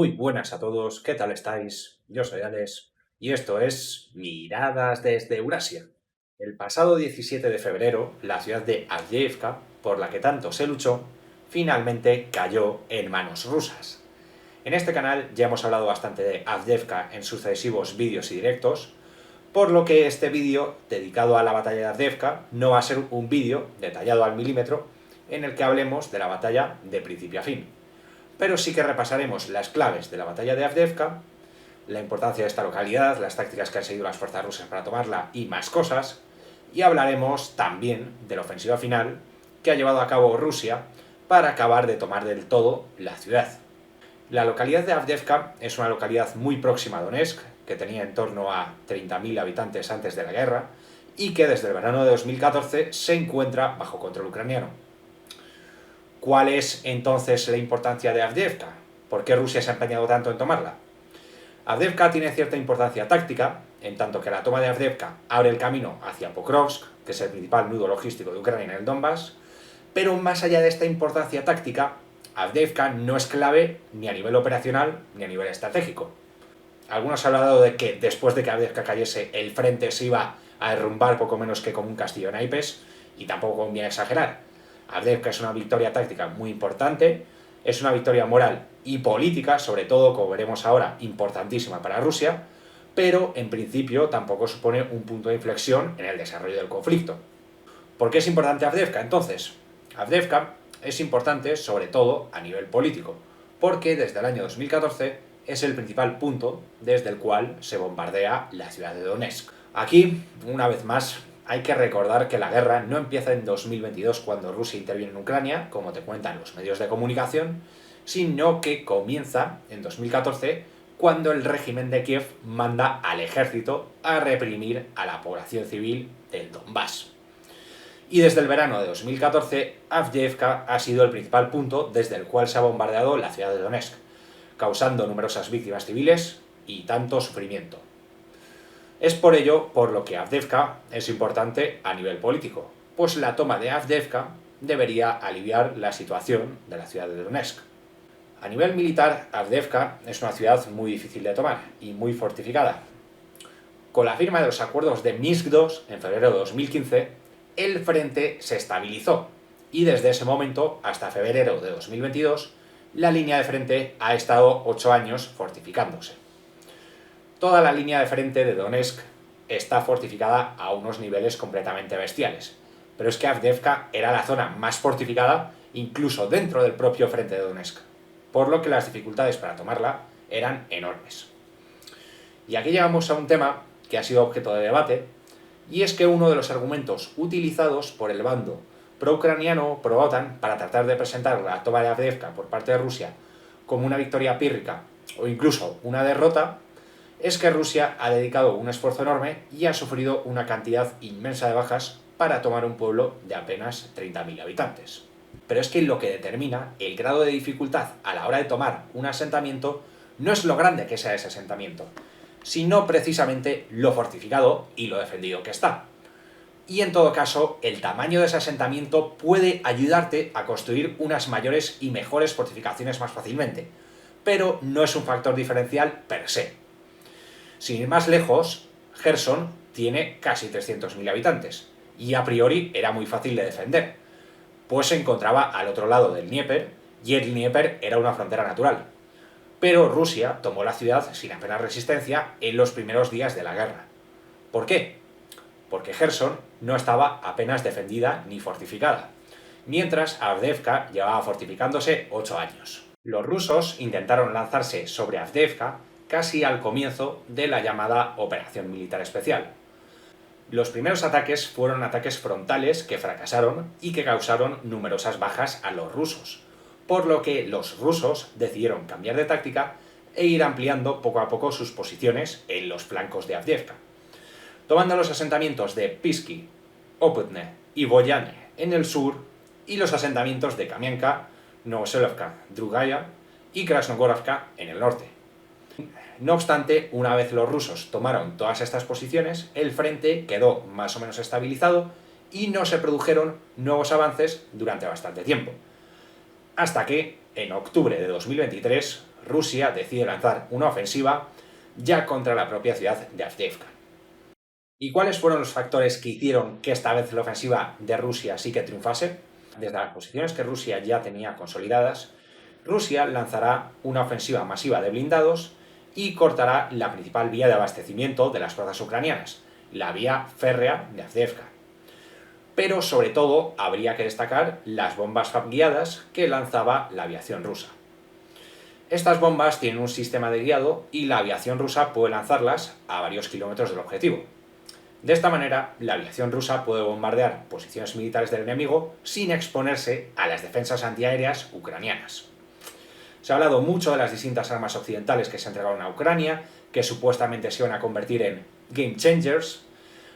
Muy buenas a todos, ¿qué tal estáis? Yo soy Alex y esto es Miradas desde Eurasia. El pasado 17 de febrero, la ciudad de Avdiivka, por la que tanto se luchó, finalmente cayó en manos rusas. En este canal ya hemos hablado bastante de Avdiivka en sucesivos vídeos y directos, por lo que este vídeo dedicado a la batalla de Avdiivka no va a ser un vídeo detallado al milímetro en el que hablemos de la batalla de principio a fin, pero sí que repasaremos las claves de la batalla de Avdiivka, la importancia de esta localidad, las tácticas que han seguido las fuerzas rusas para tomarla y más cosas, y hablaremos también de la ofensiva final que ha llevado a cabo Rusia para acabar de tomar del todo la ciudad. La localidad de Avdiivka es una localidad muy próxima a Donetsk, que tenía en torno a 30.000 habitantes antes de la guerra, y que desde el verano de 2014 se encuentra bajo control ucraniano. ¿Cuál es entonces la importancia de Avdiivka? ¿Por qué Rusia se ha empeñado tanto en tomarla? Avdiivka tiene cierta importancia táctica, en tanto que la toma de Avdiivka abre el camino hacia Pokrovsk, que es el principal nudo logístico de Ucrania en el Donbass, pero más allá de esta importancia táctica, Avdiivka no es clave ni a nivel operacional ni a nivel estratégico. Algunos han hablado de que después de que Avdiivka cayese, el frente se iba a derrumbar poco menos que como un castillo de naipes, y tampoco conviene exagerar. Avdiivka es una victoria táctica muy importante, es una victoria moral y política, sobre todo, como veremos ahora, importantísima para Rusia, pero en principio tampoco supone un punto de inflexión en el desarrollo del conflicto. ¿Por qué es importante Avdiivka entonces? Avdiivka es importante sobre todo a nivel político, porque desde el año 2014 es el principal punto desde el cual se bombardea la ciudad de Donetsk. Aquí, una vez más, hay que recordar que la guerra no empieza en 2022 cuando Rusia interviene en Ucrania, como te cuentan los medios de comunicación, sino que comienza en 2014 cuando el régimen de Kiev manda al ejército a reprimir a la población civil del Donbass. Y desde el verano de 2014, Avdiivka ha sido el principal punto desde el cual se ha bombardeado la ciudad de Donetsk, causando numerosas víctimas civiles y tanto sufrimiento. Es por ello por lo que Avdiivka es importante a nivel político, pues la toma de Avdiivka debería aliviar la situación de la ciudad de Donetsk. A nivel militar, Avdiivka es una ciudad muy difícil de tomar y muy fortificada. Con la firma de los acuerdos de Minsk II en febrero de 2015, el frente se estabilizó y desde ese momento hasta febrero de 2022 la línea de frente ha estado 8 años fortificándose. Toda la línea de frente de Donetsk está fortificada a unos niveles completamente bestiales, pero es que Avdiivka era la zona más fortificada incluso dentro del propio frente de Donetsk, por lo que las dificultades para tomarla eran enormes. Y aquí llegamos a un tema que ha sido objeto de debate, y es que uno de los argumentos utilizados por el bando pro-ucraniano, pro-OTAN, para tratar de presentar la toma de Avdiivka por parte de Rusia como una victoria pírrica o incluso una derrota, es que Rusia ha dedicado un esfuerzo enorme y ha sufrido una cantidad inmensa de bajas para tomar un pueblo de apenas 30.000 habitantes. Pero es que lo que determina el grado de dificultad a la hora de tomar un asentamiento no es lo grande que sea ese asentamiento, sino precisamente lo fortificado y lo defendido que está. Y en todo caso, el tamaño de ese asentamiento puede ayudarte a construir unas mayores y mejores fortificaciones más fácilmente, pero no es un factor diferencial per se. Sin ir más lejos, Gerson tiene casi 300.000 habitantes, y a priori era muy fácil de defender, pues se encontraba al otro lado del Dnieper, y el Dnieper era una frontera natural. Pero Rusia tomó la ciudad sin apenas resistencia en los primeros días de la guerra. ¿Por qué? Porque Gerson no estaba apenas defendida ni fortificada, mientras Avdiivka llevaba fortificándose 8 años. Los rusos intentaron lanzarse sobre Avdiivka casi al comienzo de la llamada Operación Militar Especial. Los primeros ataques fueron ataques frontales que fracasaron y que causaron numerosas bajas a los rusos, por lo que los rusos decidieron cambiar de táctica e ir ampliando poco a poco sus posiciones en los flancos de Avdiivka, tomando los asentamientos de Pisky, Oputne y Boyane en el sur y los asentamientos de Kamianka, Novoselovka, Drugaya y Krasnogorovka en el norte. No obstante, una vez los rusos tomaron todas estas posiciones, el frente quedó más o menos estabilizado y no se produjeron nuevos avances durante bastante tiempo. Hasta que, en octubre de 2023, Rusia decide lanzar una ofensiva ya contra la propia ciudad de Avdiivka. ¿Y cuáles fueron los factores que hicieron que esta vez la ofensiva de Rusia sí que triunfase? Desde las posiciones que Rusia ya tenía consolidadas, Rusia lanzará una ofensiva masiva de blindados y cortará la principal vía de abastecimiento de las fuerzas ucranianas, la vía férrea de Avdiivka. Pero sobre todo habría que destacar las bombas FAB guiadas que lanzaba la aviación rusa. Estas bombas tienen un sistema de guiado y la aviación rusa puede lanzarlas a varios kilómetros del objetivo. De esta manera, la aviación rusa puede bombardear posiciones militares del enemigo sin exponerse a las defensas antiaéreas ucranianas. Se ha hablado mucho de las distintas armas occidentales que se entregaron a Ucrania, que supuestamente se iban a convertir en game changers,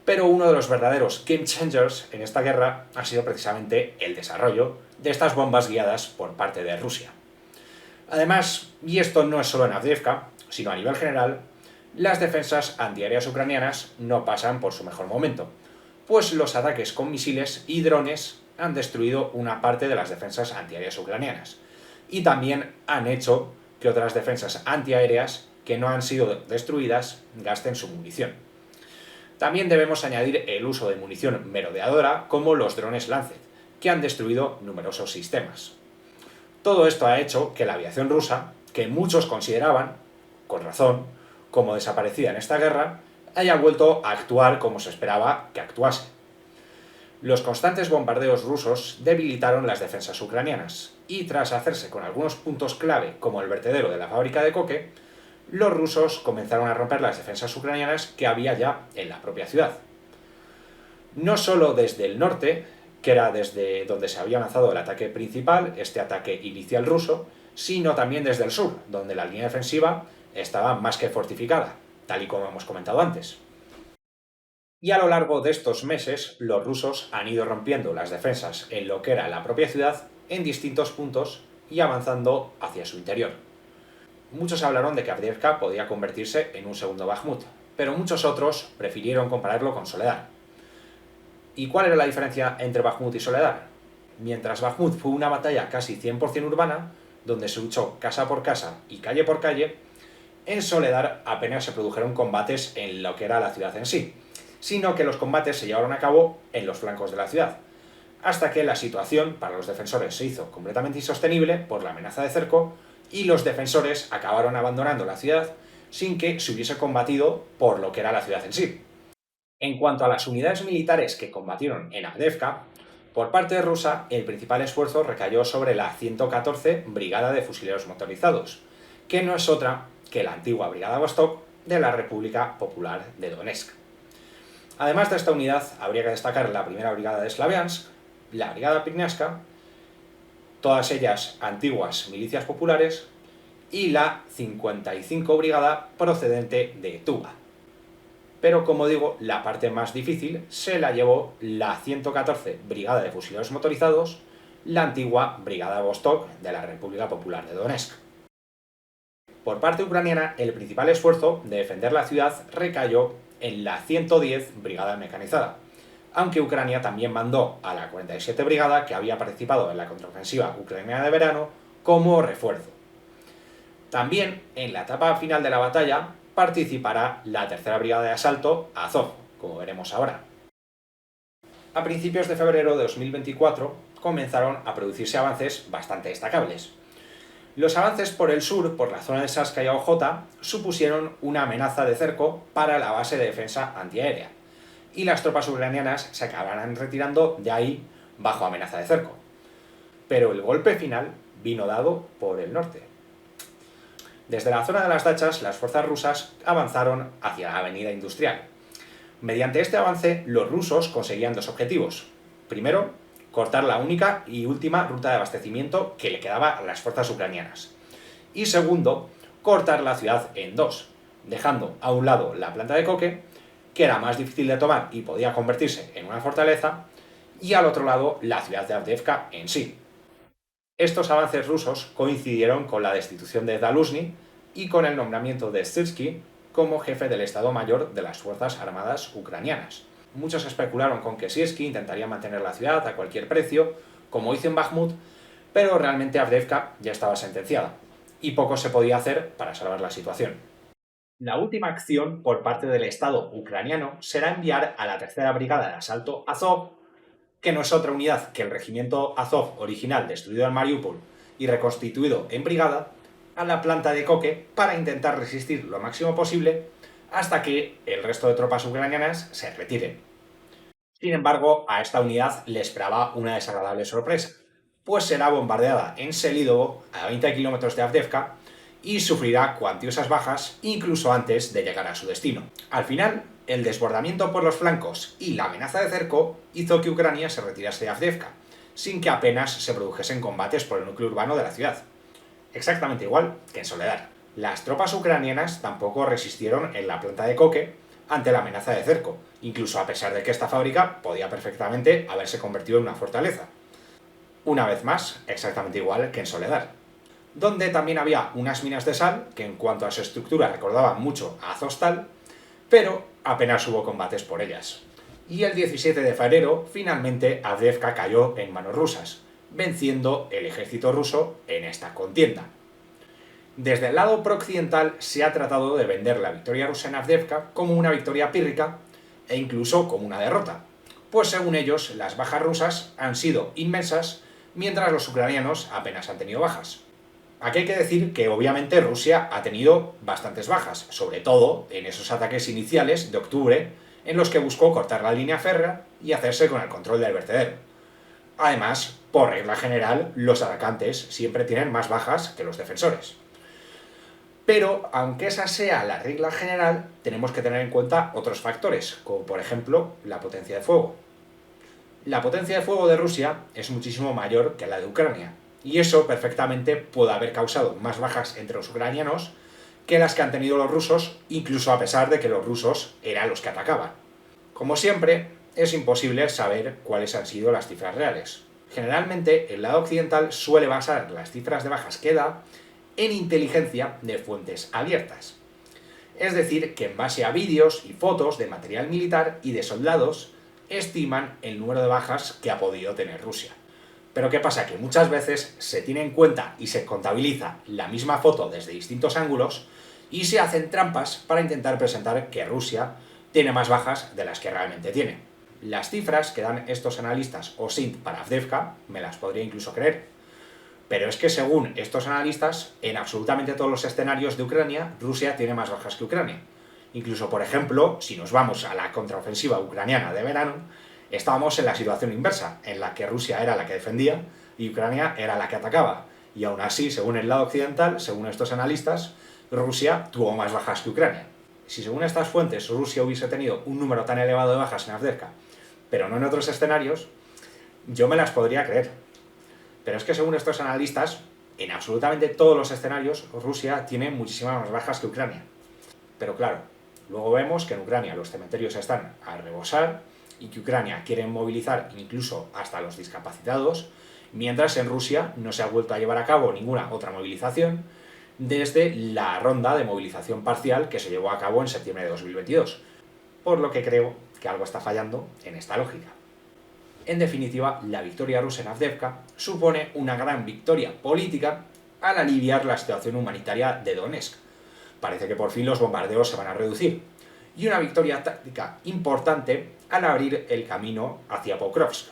pero uno de los verdaderos game changers en esta guerra ha sido precisamente el desarrollo de estas bombas guiadas por parte de Rusia. Además, y esto no es solo en Avdiivka, sino a nivel general, las defensas antiaéreas ucranianas no pasan por su mejor momento, pues los ataques con misiles y drones han destruido una parte de las defensas antiaéreas ucranianas, y también han hecho que otras defensas antiaéreas que no han sido destruidas gasten su munición. También debemos añadir el uso de munición merodeadora como los drones Lancet, que han destruido numerosos sistemas. Todo esto ha hecho que la aviación rusa, que muchos consideraban, con razón, como desaparecida en esta guerra, haya vuelto a actuar como se esperaba que actuase. Los constantes bombardeos rusos debilitaron las defensas ucranianas, y tras hacerse con algunos puntos clave como el vertedero de la fábrica de coque, los rusos comenzaron a romper las defensas ucranianas que había ya en la propia ciudad. No solo desde el norte, que era desde donde se había lanzado el ataque principal, este ataque inicial ruso, sino también desde el sur, donde la línea defensiva estaba más que fortificada, tal y como hemos comentado antes. Y a lo largo de estos meses, los rusos han ido rompiendo las defensas en lo que era la propia ciudad en distintos puntos y avanzando hacia su interior. Muchos hablaron de que Avdiivka podía convertirse en un segundo Bakhmut, pero muchos otros prefirieron compararlo con Soledar. ¿Y cuál era la diferencia entre Bakhmut y Soledar? Mientras Bakhmut fue una batalla casi 100% urbana, donde se luchó casa por casa y calle por calle, en Soledar apenas se produjeron combates en lo que era la ciudad en sí, sino que los combates se llevaron a cabo en los flancos de la ciudad, hasta que la situación para los defensores se hizo completamente insostenible por la amenaza de cerco y los defensores acabaron abandonando la ciudad sin que se hubiese combatido por lo que era la ciudad en sí. En cuanto a las unidades militares que combatieron en Avdiivka, por parte rusa el principal esfuerzo recayó sobre la 114 Brigada de Fusileros Motorizados, que no es otra que la antigua Brigada Vostok de la República Popular de Donetsk. Además de esta unidad, habría que destacar la primera Brigada de Slaviansk, la Brigada Pirnatska, todas ellas antiguas milicias populares, y la 55 Brigada procedente de Tuva. Pero como digo, la parte más difícil se la llevó la 114 Brigada de Fusileros Motorizados, la antigua Brigada Vostok de la República Popular de Donetsk. Por parte ucraniana, el principal esfuerzo de defender la ciudad recayó en la 110 Brigada Mecanizada, aunque Ucrania también mandó a la 47 Brigada, que había participado en la contraofensiva ucraniana de verano, como refuerzo. También, en la etapa final de la batalla, participará la tercera Brigada de Asalto Azov, como veremos ahora. A principios de febrero de 2024 comenzaron a producirse avances bastante destacables. Los avances por el sur, por la zona de Sarskaya Ojota, supusieron una amenaza de cerco para la base de defensa antiaérea, y las tropas ucranianas se acabarán retirando de ahí bajo amenaza de cerco. Pero el golpe final vino dado por el norte. Desde la zona de las Dachas, las fuerzas rusas avanzaron hacia la avenida industrial. Mediante este avance, los rusos conseguían dos objetivos. Primero, cortar la única y última ruta de abastecimiento que le quedaba a las fuerzas ucranianas. Y segundo, cortar la ciudad en dos, dejando a un lado la planta de coque, que era más difícil de tomar y podía convertirse en una fortaleza, y al otro lado la ciudad de Avdiivka en sí. Estos avances rusos coincidieron con la destitución de Zaluzhny y con el nombramiento de Syrsky como jefe del Estado Mayor de las Fuerzas Armadas ucranianas. Muchos especularon con que Syrsky intentaría mantener la ciudad a cualquier precio, como hizo en Bakhmut, pero realmente Avdiivka ya estaba sentenciada. y poco se podía hacer para salvar la situación. La última acción por parte del Estado ucraniano será enviar a la tercera brigada de asalto Azov, que no es otra unidad que el regimiento Azov original destruido en Mariupol y reconstituido en brigada, a la planta de Koke para intentar resistir lo máximo posible hasta que el resto de tropas ucranianas se retiren. Sin embargo, a esta unidad le esperaba una desagradable sorpresa, pues será bombardeada en Selidovo, a 20 kilómetros de Avdiivka, y sufrirá cuantiosas bajas incluso antes de llegar a su destino. Al final, el desbordamiento por los flancos y la amenaza de cerco hizo que Ucrania se retirase de Avdiivka, sin que apenas se produjesen combates por el núcleo urbano de la ciudad. Exactamente igual que en Soledar. Las tropas ucranianas tampoco resistieron en la planta de Koke ante la amenaza de cerco, incluso a pesar de que esta fábrica podía perfectamente haberse convertido en una fortaleza. Una vez más, exactamente igual que en Soledar, donde también había unas minas de sal que en cuanto a su estructura recordaban mucho a Azovstal, pero apenas hubo combates por ellas. Y el 17 de febrero, finalmente, Avdiivka cayó en manos rusas, venciendo el ejército ruso en esta contienda. Desde el lado prooccidental se ha tratado de vender la victoria rusa en Avdiivka como una victoria pírrica e incluso como una derrota, pues según ellos las bajas rusas han sido inmensas mientras los ucranianos apenas han tenido bajas. Aquí hay que decir que obviamente Rusia ha tenido bastantes bajas, sobre todo en esos ataques iniciales de octubre en los que buscó cortar la línea férrea y hacerse con el control del vertedero. Además, por regla general, los atacantes siempre tienen más bajas que los defensores. Pero, aunque esa sea la regla general, tenemos que tener en cuenta otros factores, como por ejemplo la potencia de fuego. La potencia de fuego de Rusia es muchísimo mayor que la de Ucrania, y eso perfectamente puede haber causado más bajas entre los ucranianos que las que han tenido los rusos, incluso a pesar de que los rusos eran los que atacaban. Como siempre, es imposible saber cuáles han sido las cifras reales. Generalmente, el lado occidental suele basar las cifras de bajas que da en inteligencia de fuentes abiertas. Es decir, que en base a vídeos y fotos de material militar y de soldados, estiman el número de bajas que ha podido tener Rusia. Pero ¿qué pasa? Que muchas veces se tiene en cuenta y se contabiliza la misma foto desde distintos ángulos y se hacen trampas para intentar presentar que Rusia tiene más bajas de las que realmente tiene. Las cifras que dan estos analistas o SINT para Avdiivka me las podría incluso creer. Pero es que según estos analistas, en absolutamente todos los escenarios de Ucrania, Rusia tiene más bajas que Ucrania. Incluso, por ejemplo, si nos vamos a la contraofensiva ucraniana de verano, estábamos en la situación inversa, en la que Rusia era la que defendía y Ucrania era la que atacaba. Y aún así, según el lado occidental, según estos analistas, Rusia tuvo más bajas que Ucrania. Si según estas fuentes Rusia hubiese tenido un número tan elevado de bajas en Avdiivka, pero no en otros escenarios, yo me las podría creer. Pero es que según estos analistas, en absolutamente todos los escenarios, Rusia tiene muchísimas más bajas que Ucrania. Pero claro, luego vemos que en Ucrania los cementerios están a rebosar y que Ucrania quiere movilizar incluso hasta a los discapacitados, mientras en Rusia no se ha vuelto a llevar a cabo ninguna otra movilización desde la ronda de movilización parcial que se llevó a cabo en septiembre de 2022. Por lo que creo que algo está fallando en esta lógica. En definitiva, la victoria rusa en Avdiivka supone una gran victoria política al aliviar la situación humanitaria de Donetsk. Parece que por fin los bombardeos se van a reducir. Y una victoria táctica importante al abrir el camino hacia Pokrovsk,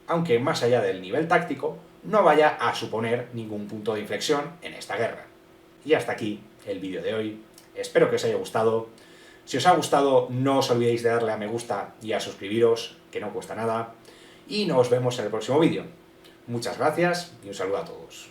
aunque más allá del nivel táctico, no vaya a suponer ningún punto de inflexión en esta guerra. Y hasta aquí el vídeo de hoy. Espero que os haya gustado. Si os ha gustado, no os olvidéis de darle a me gusta y a suscribiros, que no cuesta nada. Y nos vemos en el próximo vídeo. Muchas gracias y un saludo a todos.